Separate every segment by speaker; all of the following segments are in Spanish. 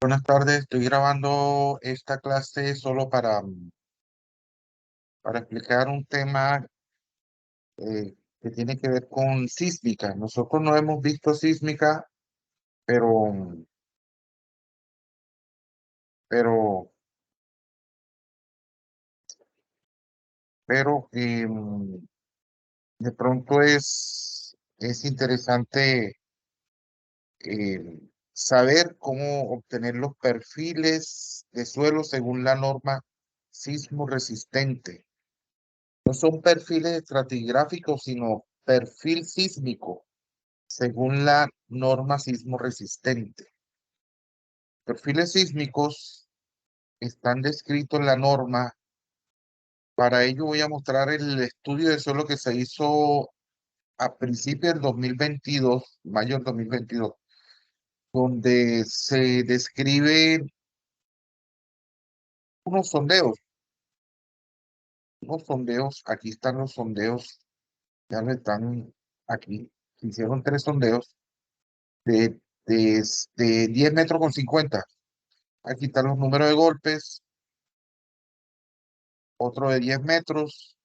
Speaker 1: Buenas tardes, estoy grabando esta clase solo para explicar un tema que tiene que ver con sísmica. Nosotros no hemos visto sísmica, pero, pero, pero de pronto es interesante saber cómo obtener los perfiles de suelo según la norma sismo resistente. No son perfiles estratigráficos, sino perfil sísmico según la norma sismo resistente. Perfiles sísmicos están descritos en la norma. Para ello voy a mostrar el estudio de suelo que se hizo a principios del 2022, mayo del 2022, donde se describen unos sondeos, aquí están los sondeos, ya no están aquí, se hicieron 3 sondeos de 10 metros con 50. Aquí están los números de golpes, otro de 10 metros,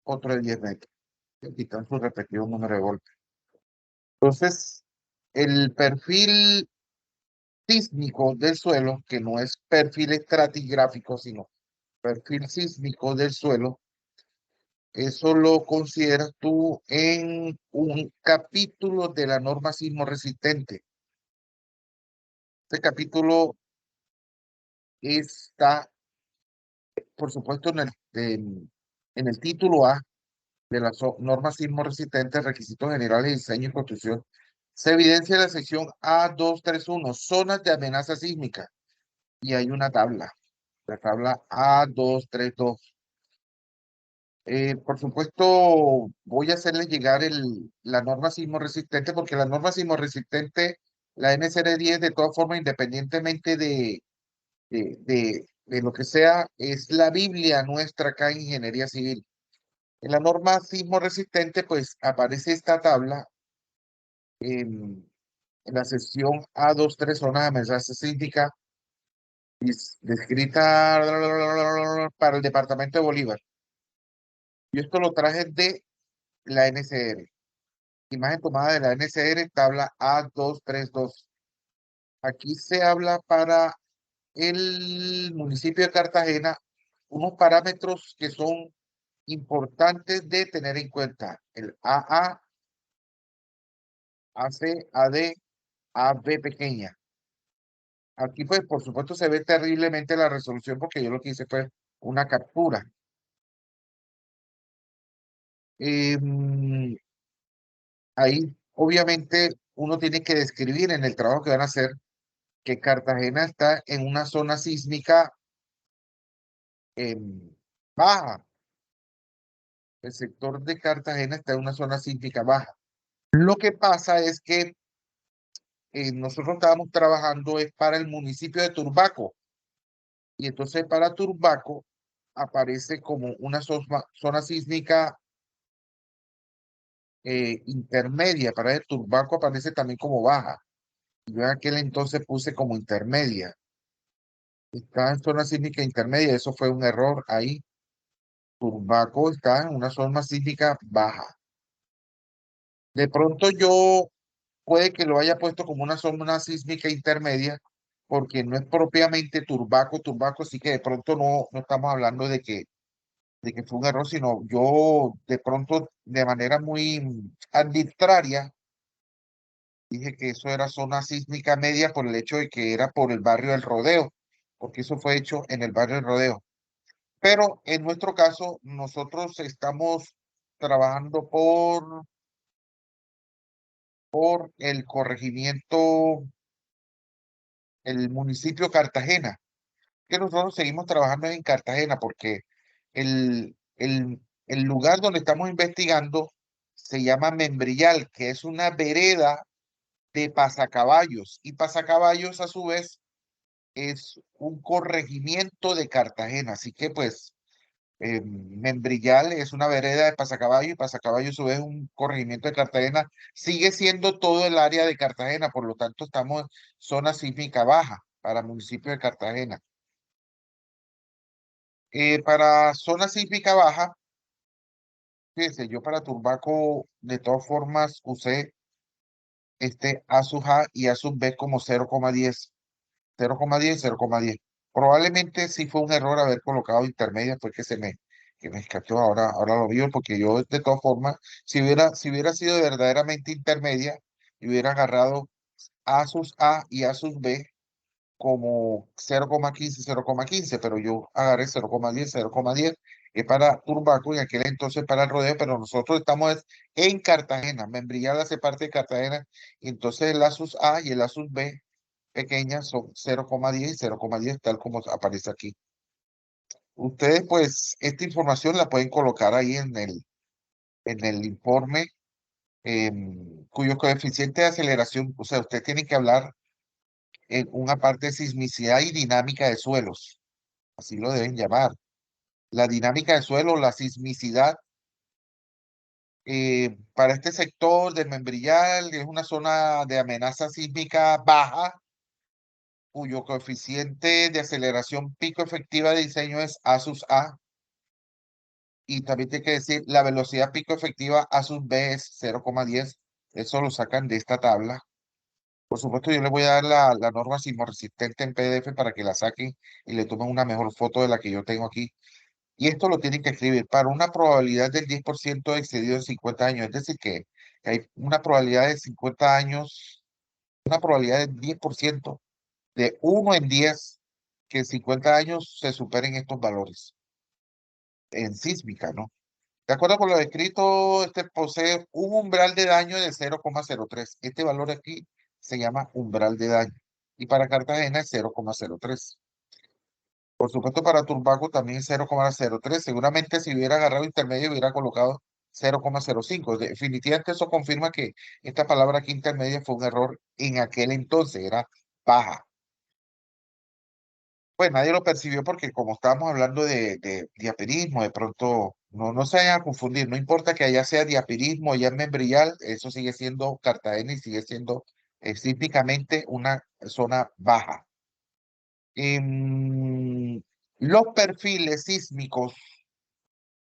Speaker 1: otro de 10 metros. Y aquí están sus respectivos números de golpes. Entonces, el perfil sísmico del suelo, que no es perfil estratigráfico, sino perfil sísmico del suelo, eso lo consideras tú en un capítulo de la norma sismo resistente. Este capítulo está, por supuesto, en el título A de la norma sismo resistente, requisitos generales de diseño y construcción. Se evidencia la sección A231, zonas de amenaza sísmica, y hay una tabla, la tabla A232. Por supuesto, voy a hacerles llegar la norma sismo resistente, porque la norma sismo resistente, la NSR10, de todas formas, independientemente de lo que sea, es la Biblia nuestra acá en Ingeniería Civil. En la norma sismo resistente, pues aparece esta tabla en la sección A23, zonas de amenaza sísmica, descrita para el departamento de Bolívar. Y esto lo traje de la NCR. Imagen tomada de la NCR, tabla A232. Aquí se habla para el municipio de Cartagena unos parámetros que son importantes de tener en cuenta. El AA, AC, AD, AB pequeña. Aquí, pues, por supuesto, se ve terriblemente la resolución porque yo lo que hice fue una captura. Em, Ahí, obviamente, uno tiene que describir en el trabajo que van a hacer que Cartagena está en una zona sísmica baja. El sector de Cartagena está en una zona sísmica baja. Lo que pasa es que nosotros estábamos trabajando es para el municipio de Turbaco. Y entonces para Turbaco aparece como una zona sísmica intermedia. Para el Turbaco aparece también como baja. Yo en aquel entonces puse como intermedia. Está en zona sísmica intermedia, eso fue un error ahí. Turbaco está en una zona sísmica baja. De pronto yo puede que lo haya puesto como una zona sísmica intermedia, porque no es propiamente Turbaco. Turbaco sí que de pronto no estamos hablando de que fue un error, sino yo de pronto de manera muy arbitraria dije que eso era zona sísmica media por el hecho de que era por el barrio del Rodeo, porque eso fue hecho en el barrio del Rodeo. Pero en nuestro caso, nosotros estamos trabajando por el corregimiento, el municipio Cartagena, que nosotros seguimos trabajando en Cartagena porque el lugar donde estamos investigando se llama Membrillal, que es una vereda de pasacaballos, y pasacaballos a su vez es un corregimiento de Cartagena. Así que pues Membrillal es una vereda de Pasacaballo y Pasacaballo a su vez es un corregimiento de Cartagena. Sigue siendo todo el área de Cartagena, por lo tanto estamos en zona sísmica baja para el municipio de Cartagena. Para zona sísmica baja, fíjense, yo para Turbaco de todas formas usé este A sub A y A sub B como 0,10. 0,10, 0,10. Probablemente sí fue un error haber colocado intermedia, fue que me escacheó, ahora lo vio, porque yo de todas formas, si hubiera sido verdaderamente intermedia, y hubiera agarrado A sus A y A sus B como 0,15, 0,15, pero yo agarré 0,10, 0,10, es para Turbaco y aquel entonces para el rodeo, pero nosotros estamos en Cartagena, Membrillada hace parte de Cartagena, y entonces el Asus A y el Asus B pequeñas son 0,10 y 0,10, tal como aparece aquí. Ustedes, pues, esta información la pueden colocar ahí en el informe, cuyo coeficiente de aceleración, o sea, usted tiene que hablar en una parte de sismicidad y dinámica de suelos, así lo deben llamar. La dinámica de suelo, la sismicidad, para este sector de Membrillal es una zona de amenaza sísmica baja, cuyo coeficiente de aceleración pico efectiva de diseño es A sus A. Y también tiene que decir, la velocidad pico efectiva A sub B es 0,10. Eso lo sacan de esta tabla. Por supuesto, yo les voy a dar la norma sismorresistente en PDF para que la saquen y le tomen una mejor foto de la que yo tengo aquí. Y esto lo tienen que escribir para una probabilidad del 10% excedido en 50 años. Es decir, que hay una probabilidad de 50 años, una probabilidad del 10%, de 1 en 10, que en 50 años se superen estos valores en sísmica, ¿no? De acuerdo con lo descrito, este posee un umbral de daño de 0,03. Este valor aquí se llama umbral de daño. Y para Cartagena es 0,03. Por supuesto, para Turbaco también es 0,03. Seguramente si hubiera agarrado intermedio hubiera colocado 0,05. Definitivamente eso confirma que esta palabra aquí intermedia fue un error en aquel entonces, era baja. Pues nadie lo percibió porque como estábamos hablando de diapirismo, de pronto no se vayan a confundir, no importa que allá sea diapirismo, allá en Membrillal, eso sigue siendo Cartagena y sigue siendo sísmicamente una zona baja. Los perfiles sísmicos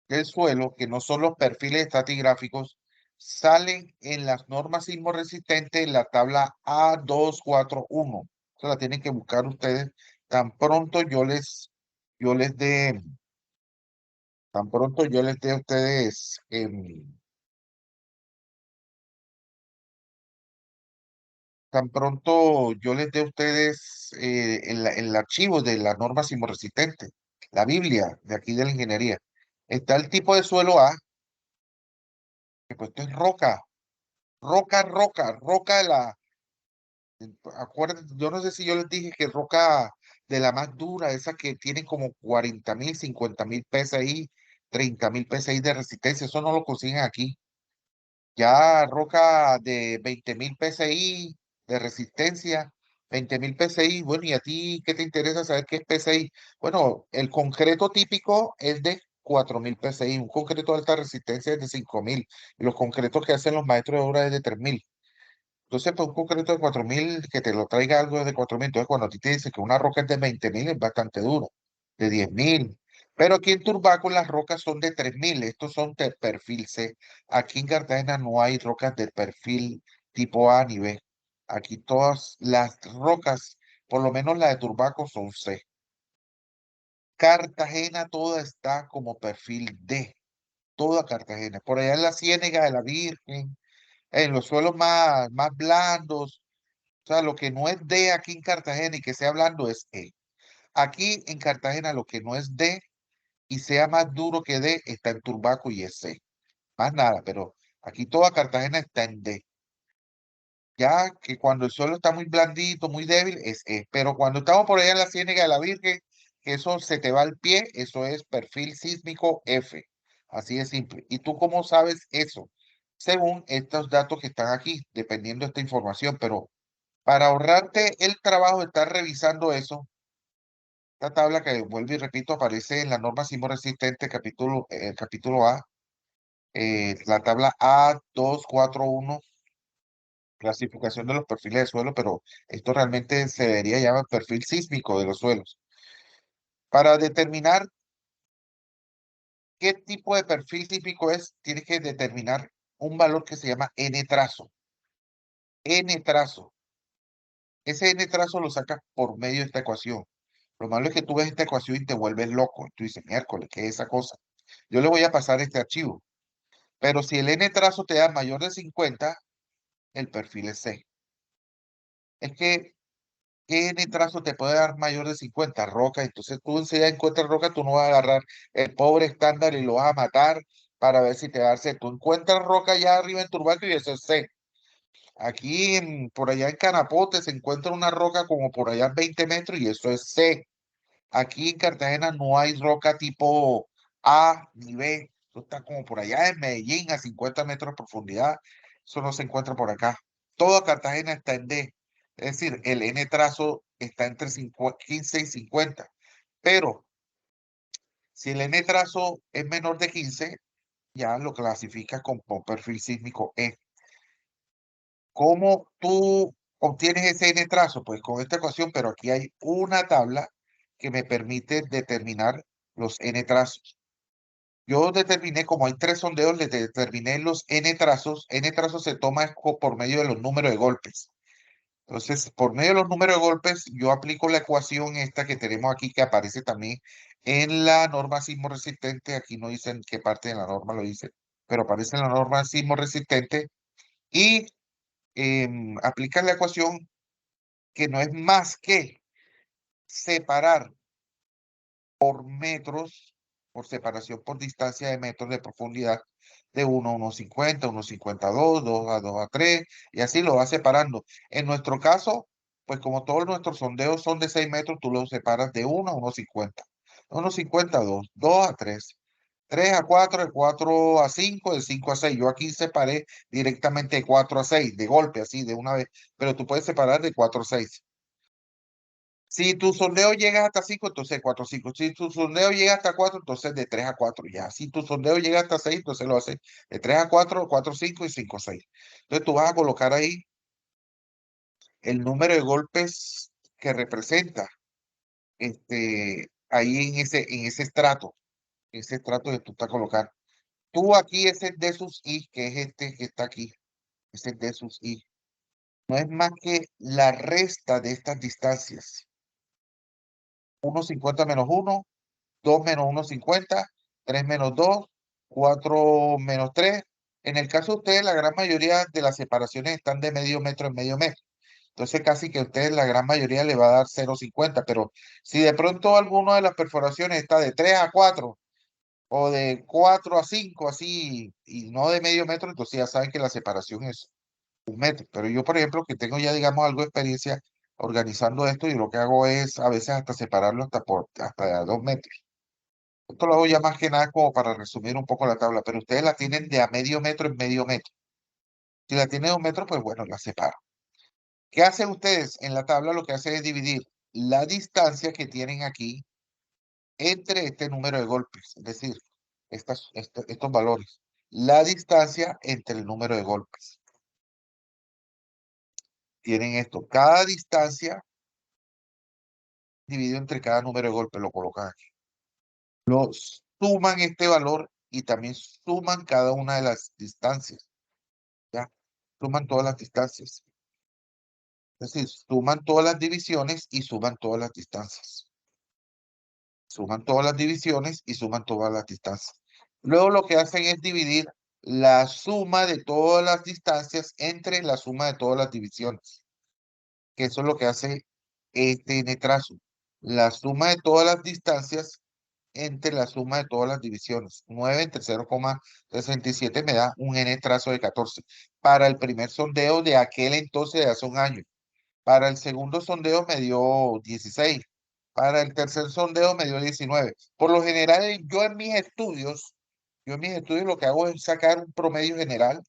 Speaker 1: del suelo, que no son los perfiles estratigráficos, salen en las normas sismoresistentes en la tabla A241. Eso la tienen que buscar ustedes tan pronto yo les dé, tan pronto yo les dé a ustedes, tan pronto yo les dé a ustedes el archivo de la norma sismoresistente, la Biblia de aquí de la ingeniería. Está el tipo de suelo A, que pues esto es roca, roca de la. Acuérdense, yo no sé si yo les dije que roca de la más dura, esa que tiene como 40.000, 50.000 PSI, 30.000 PSI de resistencia, eso no lo consiguen aquí. Ya roca de 20.000 PSI de resistencia, 20.000 PSI, bueno, ¿y a ti qué te interesa saber qué es PSI? Bueno, el concreto típico es de 4.000 PSI, un concreto de alta resistencia es de 5.000, y los concretos que hacen los maestros de obra es de 3.000. Entonces, pues un concreto de 4.000, que te lo traiga algo de 4.000. Entonces, cuando a ti te dice que una roca es de 20.000, es bastante duro, de 10.000. Pero aquí en Turbaco las rocas son de 3.000. Estos son de perfil C. Aquí en Cartagena no hay rocas de perfil tipo A ni B. Aquí todas las rocas, por lo menos la de Turbaco, son C. Cartagena toda está como perfil D. Toda Cartagena. Por allá en la Ciénega de la Virgen, en los suelos más blandos. O sea, lo que no es D aquí en Cartagena y que sea blando es E. Aquí en Cartagena lo que no es D y sea más duro que D está en Turbaco y es C. Más nada, pero aquí toda Cartagena está en D. Ya que cuando el suelo está muy blandito, muy débil, es E. Pero cuando estamos por allá en la Ciénega de la Virgen, que eso se te va al pie, eso es perfil sísmico F. Así de simple. ¿Y tú cómo sabes eso? Según estos datos que están aquí, dependiendo de esta información, pero para ahorrarte el trabajo de estar revisando eso, Esta tabla que vuelvo y repito aparece en la norma sismo resistente capítulo A, la tabla A241, clasificación de los perfiles de suelo, pero esto realmente se debería llamar perfil sísmico de los suelos. Para determinar qué tipo de perfil sísmico es, tienes que determinar un valor que se llama N trazo. N trazo. Ese N trazo lo sacas por medio de esta ecuación. Lo malo es que tú ves esta ecuación y te vuelves loco. Tú dices, miércoles, ¿qué es esa cosa? Yo le voy a pasar este archivo. Pero si el N trazo te da mayor de 50, el perfil es C. Es que, ¿qué N trazo te puede dar mayor de 50? Roca. Entonces tú enseguida encuentras roca, tú no vas a agarrar el pobre estándar y lo vas a matar para ver si te da C. Tú encuentras roca allá arriba en Turbaco y eso es C. Aquí, por allá en Canapote, se encuentra una roca como por allá 20 metros y eso es C. Aquí en Cartagena no hay roca tipo A ni B. Eso está como por allá en Medellín a 50 metros de profundidad. Eso no se encuentra por acá. Toda Cartagena está en D. Es decir, el N trazo está entre 15 y 50. Pero si el N trazo es menor de 15, ya lo clasificas como perfil sísmico E. ¿Cómo tú obtienes ese N trazo? Pues con esta ecuación, pero aquí hay una tabla que me permite determinar los N trazos. Yo determiné, como hay tres sondeos, le determiné los N trazos. N trazos se toma por medio de los números de golpes. Entonces, por medio de los números de golpes, yo aplico la ecuación esta que tenemos aquí, que aparece también en la norma sismo resistente. Aquí no dicen qué parte de la norma lo dice, pero aparece en la norma sismo resistente. Y aplican la ecuación que no es más que separar por metros, por separación por distancia de metros de profundidad, de 1 a 1,50, 1,52, 2 a 2 a 3, y así lo va separando. En nuestro caso, pues como todos nuestros sondeos son de 6 metros, tú los separas de 1 a 1,50. 1,50 a 2, 2 a 3. 3 a 4, de 4 a 5, de 5 a 6. Yo aquí separé directamente de 4 a 6, de golpe, así, de una vez. Pero tú puedes separar de 4 a 6. Si tu sondeo llega hasta 5, entonces 4 a 5. Si tu sondeo llega hasta 4, entonces de 3 a 4 ya. Si tu sondeo llega hasta 6, entonces lo hace de 3 a 4, 4 a 5 y 5 a 6. Entonces tú vas a colocar ahí el número de golpes que representa ahí en ese estrato que tú estás colocando. Tú aquí ese D sus I, que es este que está aquí, ese D sus I, no es más que la resta de estas distancias. 1,50 menos 1, 2 menos 1,50, 3 menos 2, 4 menos 3. En el caso de ustedes, la gran mayoría de las separaciones están de medio metro en medio metro. Entonces, casi que a ustedes la gran mayoría le va a dar 0,50. Pero si de pronto alguna de las perforaciones está de 3 a 4 o de 4 a 5, así, y no de medio metro, entonces ya saben que la separación es 1 metro. Pero yo, por ejemplo, que tengo ya, digamos, algo de experiencia organizando esto, y lo que hago es a veces hasta separarlo hasta 2 metros. Esto lo hago ya más que nada como para resumir un poco la tabla, pero ustedes la tienen de a medio metro en medio metro. Si la tienen de 1 metro, pues bueno, la separo. ¿Qué hacen ustedes? En la tabla lo que hacen es dividir la distancia que tienen aquí entre este número de golpes, es decir, estos valores. La distancia entre el número de golpes. Tienen esto. Cada distancia dividido entre cada número de golpes, lo colocan aquí. Los suman este valor y también suman cada una de las distancias. ¿Ya? Suman todas las distancias. Es decir, suman todas las divisiones y suman todas las distancias. Suman todas las divisiones y suman todas las distancias. Luego lo que hacen es dividir la suma de todas las distancias entre la suma de todas las divisiones. Que eso es lo que hace este N trazo. La suma de todas las distancias entre la suma de todas las divisiones. 9 entre 0,67 me da un N trazo de 14. Para el primer sondeo de aquel entonces de hace un año. Para el segundo sondeo me dio 16. Para el tercer sondeo me dio 19. Por lo general, yo en mis estudios lo que hago es sacar un promedio general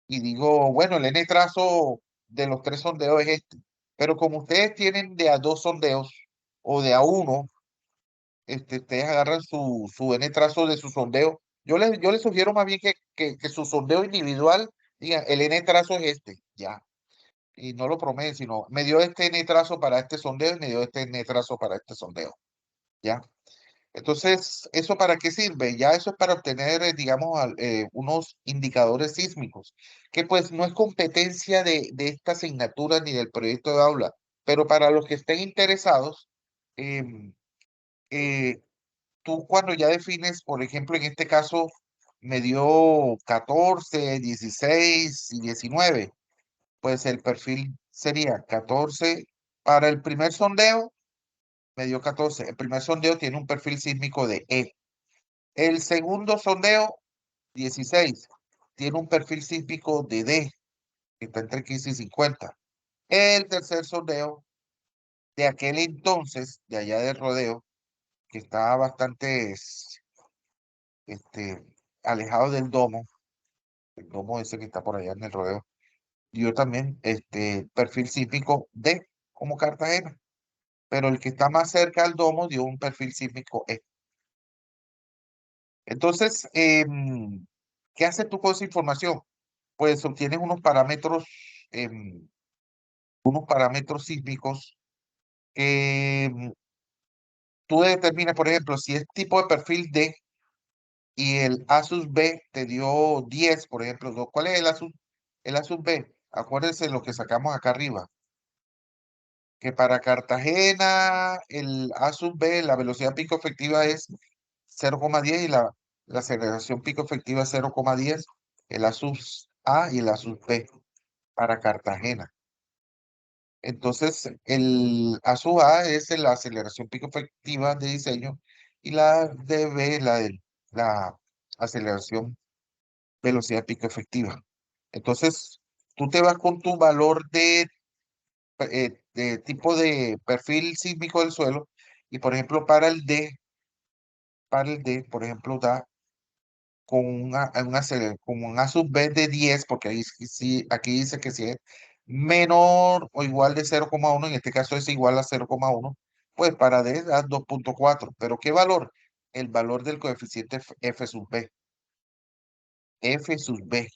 Speaker 1: y digo, bueno, el N trazo de los tres sondeos es este. Pero como ustedes tienen de a dos sondeos o de a uno, ustedes agarran su N trazo de su sondeo. Yo les sugiero más bien que su sondeo individual, digan, el N trazo es este, ya. Y no lo promedien, sino me dio este N trazo para este sondeo y me dio este N trazo para este sondeo, ya. Entonces, ¿eso para qué sirve? Ya eso es para obtener, digamos, unos indicadores sísmicos, que pues no es competencia de esta asignatura ni del proyecto de aula, pero para los que estén interesados, em, eh, tú cuando ya defines, por ejemplo, en este caso, me dio 14, 16 y 19, pues el perfil sería 14 para el primer sondeo, me dio 14. El primer sondeo tiene un perfil sísmico de E. El segundo sondeo, 16, tiene un perfil sísmico de D, que está entre 15 y 50. El tercer sondeo, de aquel entonces, de allá del rodeo, que estaba bastante este, alejado del domo, el domo ese que está por allá en el rodeo, dio también perfil sísmico D, como Cartagena, pero el que está más cerca al domo dio un perfil sísmico E. Entonces, ¿qué haces tú con esa información? Pues obtienes em, unos parámetros sísmicos que tú determinas, por ejemplo, si es tipo de perfil D y el A sub B te dio 10, por ejemplo, ¿cuál es el A sub B? Acuérdense lo que sacamos acá arriba, que para Cartagena el A sub B, la velocidad pico efectiva es 0,10 y la aceleración pico efectiva es 0,10, el A sub A y el A sub B para Cartagena. Entonces, el A sub A es la aceleración pico efectiva de diseño y la DB, la aceleración velocidad pico efectiva. Entonces, tú te vas con tu valor de tipo de perfil sísmico del suelo y, por ejemplo, para el D, por ejemplo, da con un A sub B de 10, porque ahí sí, aquí dice que si es menor o igual de 0,1, en este caso es igual a 0,1, pues para D da 2,4. ¿Pero qué valor? El valor del coeficiente F sub B. F sub B.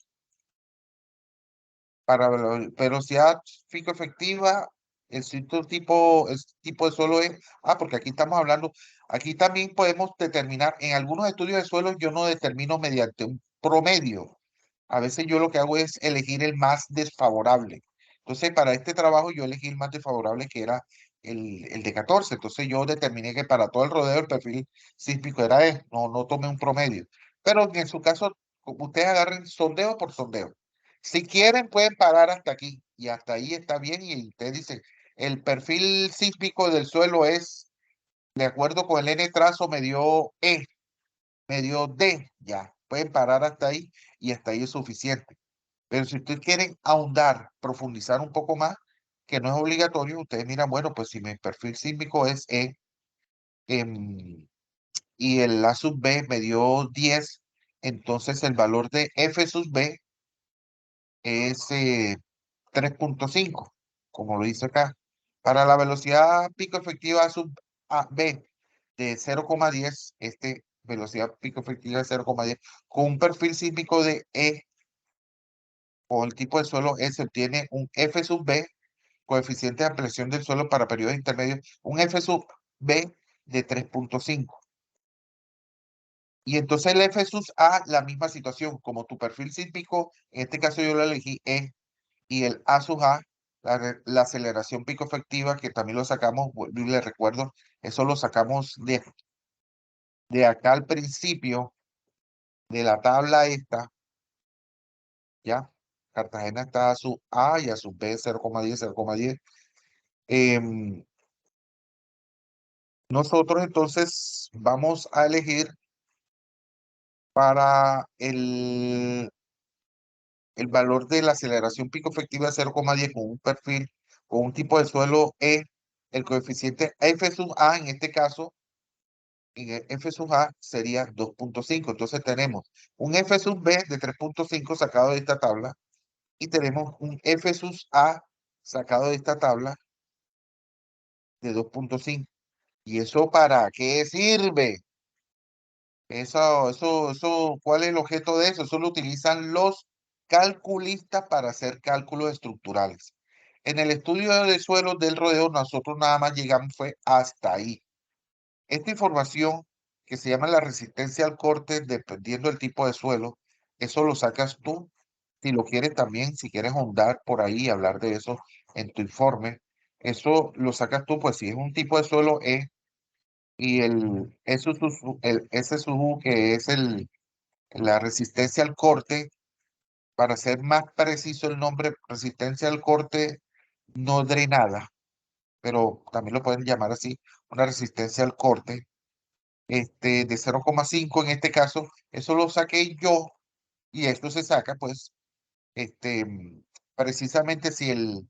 Speaker 1: Para velocidad pico efectiva, el tipo de suelo es, porque aquí estamos hablando, aquí también podemos determinar, en algunos estudios de suelo yo no determino mediante un promedio. A veces yo lo que hago es elegir el más desfavorable. Entonces, para este trabajo yo elegí el más desfavorable, que era el de 14. Entonces, yo determiné que para todo el rodeo el perfil sísmico era E, no tomé un promedio. Pero en su caso, ustedes agarren sondeo por sondeo. Si quieren, pueden parar hasta aquí y hasta ahí está bien. Y ustedes dicen, el perfil sísmico del suelo es, de acuerdo con el N trazo, me dio E, me dio D, ya. Pueden parar hasta ahí y hasta ahí es suficiente. Pero si ustedes quieren ahondar, profundizar un poco más, que no es obligatorio, ustedes miran, bueno, pues si mi perfil sísmico es E em, y el A sub B me dio 10, entonces el valor de F sub B es 3,5, como lo dice acá. Para la velocidad pico efectiva sub B de 0,10, velocidad pico efectiva de 0,10, con un perfil sísmico de E o el tipo de suelo E, se obtiene un F sub B, coeficiente de ampliación del suelo para periodos intermedios, un F sub B de 3,5. Y entonces el F sub A, la misma situación, como tu perfil sísmico, en este caso yo lo elegí E, y el A sub A, la aceleración pico efectiva, que también lo sacamos, vuelvo y le recuerdo, eso lo sacamos de acá al principio de la tabla esta, ¿ya? Cartagena está a su A y a su B 0,10, 0,10. Em, Nosotros entonces vamos a elegir para el valor de la aceleración pico efectiva de 0,10 con un perfil, con un tipo de suelo E, el coeficiente F sub A en este caso, en el F sub A sería 2,5. Entonces tenemos un F sub B de 3,5 sacado de esta tabla y tenemos un F sub A sacado de esta tabla de 2,5. ¿Y eso para qué sirve? ¿Cuál es el objeto de eso? Eso lo utilizan los calculistas para hacer cálculos estructurales. En el estudio de suelos del rodeo, nosotros nada más llegamos fue hasta ahí. Esta información que se llama la resistencia al corte, dependiendo del tipo de suelo, eso lo sacas tú. Si lo quieres también, si quieres ahondar por ahí y hablar de eso en tu informe, eso lo sacas tú, pues si es un tipo de suelo E y el SSU, que es la resistencia al corte, para ser más preciso el nombre, resistencia al corte no drenada, pero también lo pueden llamar así, una resistencia al corte de 0,5 en este caso, eso lo saqué yo y esto se saca pues precisamente si el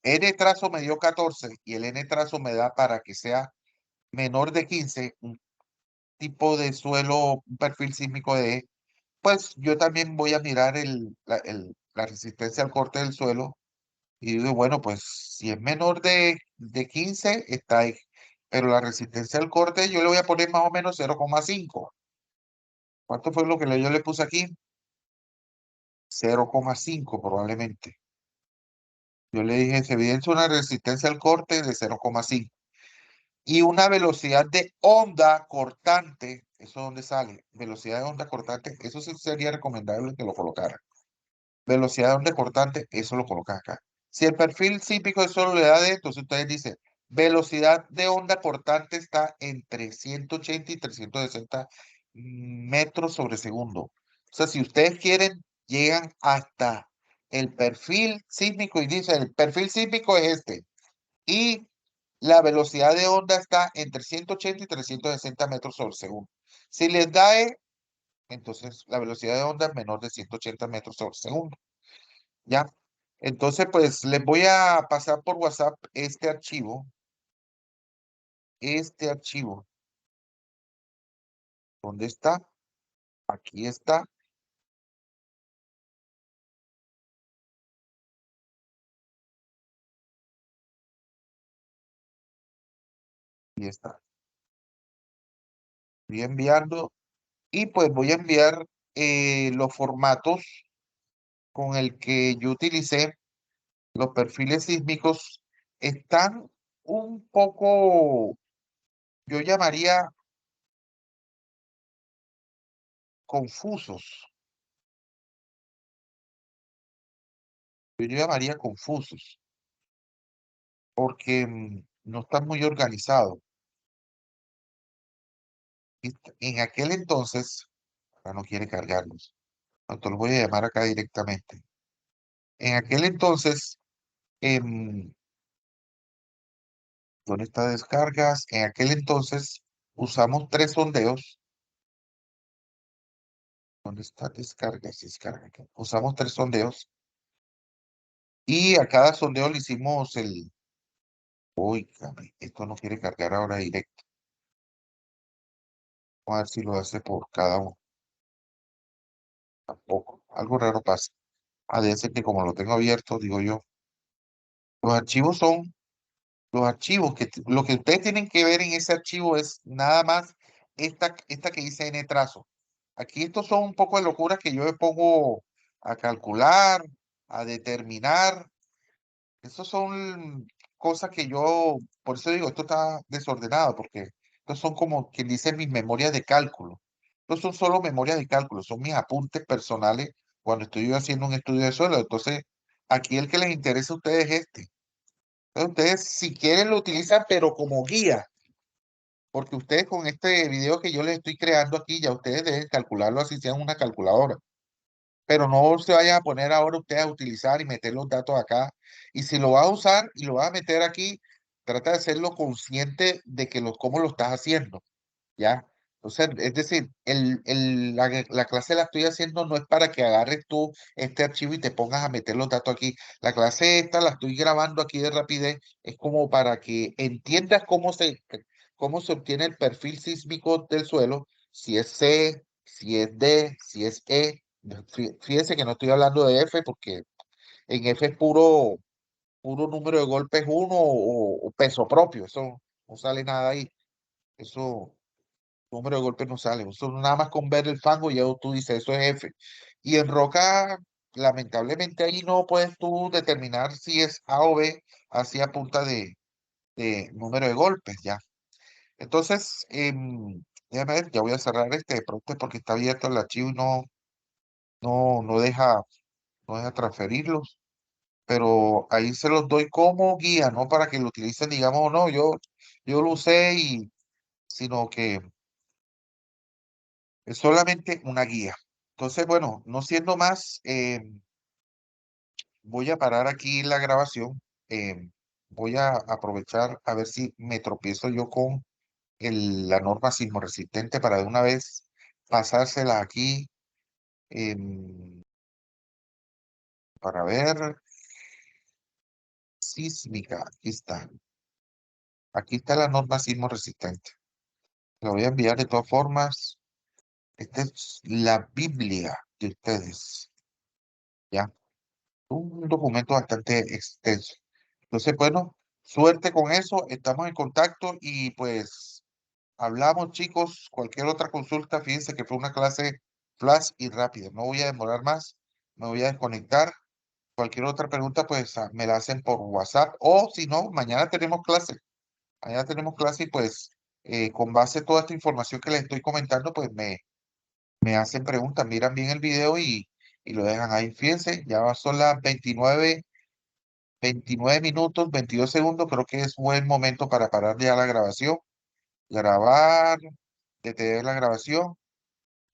Speaker 1: N trazo me dio 14 y el N trazo me da para que sea menor de 15 un tipo de suelo, un perfil sísmico de E, pues yo también voy a mirar la resistencia al corte del suelo y digo, bueno, pues si es menor de 15 está ahí. Pero la resistencia al corte yo le voy a poner más o menos 0,5. ¿Cuánto fue lo que yo le puse aquí? 0,5 probablemente. Yo le dije, se evidencia una resistencia al corte de 0,5. Y una velocidad de onda cortante, ¿eso dónde sale? Velocidad de onda cortante, eso sí sería recomendable que lo colocara. Velocidad de onda cortante, eso lo colocas acá. Si el perfil típico de solo le da de, entonces ustedes dicen, velocidad de onda cortante está entre 180 y 360 metros sobre segundo. O sea, si ustedes quieren, llegan hasta el perfil sísmico y dicen, el perfil sísmico es este. Y la velocidad de onda está entre 180 y 360 metros sobre segundo. Si les da entonces la velocidad de onda es menor de 180 metros sobre segundo. ¿Ya? Entonces, pues les voy a pasar por WhatsApp este archivo. Este archivo. ¿Dónde está? Aquí está. Y está. Voy enviando. Y pues voy a enviar los formatos con el que yo utilicé los perfiles sísmicos. Están un poco, yo llamaría confusos. Yo llamaría confusos. Porque no están muy organizados. En aquel entonces, ahora no quiere cargarlos. Entonces los voy a llamar acá directamente. En aquel entonces, ¿dónde está descargas? En aquel entonces usamos tres sondeos. ¿Dónde está descargas? Descarga acá. Usamos tres sondeos y a cada sondeo le hicimos Oígame, esto no quiere cargar ahora directo. Vamos a ver si lo hace por cada uno. Tampoco. Algo raro pasa. A veces que como lo tengo abierto, digo yo, los archivos son los archivos, lo que ustedes tienen que ver en ese archivo es nada más esta que dice N trazo. Aquí estos son un poco de locuras que yo me pongo a calcular, a determinar. Estos son cosas que yo, por eso digo, esto está desordenado, porque estos son como quien dice mis memorias de cálculo. Estos son solo memorias de cálculo, son mis apuntes personales cuando estoy yo haciendo un estudio de suelo. Entonces, aquí el que les interesa a ustedes es este. Entonces, ustedes, si quieren, lo utilizan, pero como guía, porque ustedes con este video que yo les estoy creando aquí, ya ustedes deben calcularlo así sean una calculadora. Pero no se vayan a poner ahora ustedes a utilizar y meter los datos acá. Y si lo vas a usar y lo vas a meter aquí, trata de hacerlo consciente de que cómo lo estás haciendo, ¿ya? O sea, es decir, la clase la estoy haciendo no es para que agarres tú este archivo y te pongas a meter los datos aquí. La clase esta la estoy grabando aquí de rapidez, es como para que entiendas cómo se obtiene el perfil sísmico del suelo, si es C, si es D, si es E. Fíjense que no estoy hablando de F porque en F es puro número de golpes uno o peso propio. Eso no sale nada ahí. Eso, número de golpes no sale. Eso nada más con ver el fango, ya tú dices, eso es F. Y en roca, lamentablemente ahí no puedes tú determinar si es A o B, así a punta de número de golpes, ya. Entonces, déjame ver, ya voy a cerrar este de pronto porque está abierto el archivo y no deja transferirlos. Pero ahí se los doy como guía, no para que lo utilicen, digamos, o no, yo lo usé sino que es solamente una guía. Entonces, bueno, no siendo más, voy a parar aquí la grabación. Voy a aprovechar a ver si me tropiezo yo con la norma sismo resistente para de una vez pasársela aquí, para ver sísmica. Aquí está la norma sismo resistente. La voy a enviar de todas formas. Esta es la Biblia de ustedes, ¿ya? Un documento bastante extenso. Entonces, bueno, suerte con eso. Estamos en contacto y pues hablamos, chicos. Cualquier otra consulta, fíjense que fue una clase flash y rápida. No voy a demorar más. Me voy a desconectar. Cualquier otra pregunta, pues me la hacen por WhatsApp o si no, mañana tenemos clase. Mañana tenemos clase y pues con base a toda esta información que les estoy comentando, pues me hacen preguntas, miran bien el video y lo dejan ahí. Fíjense, son las 29 minutos, 22 segundos. Creo que es buen momento para parar ya la grabación. Grabar, detener la grabación.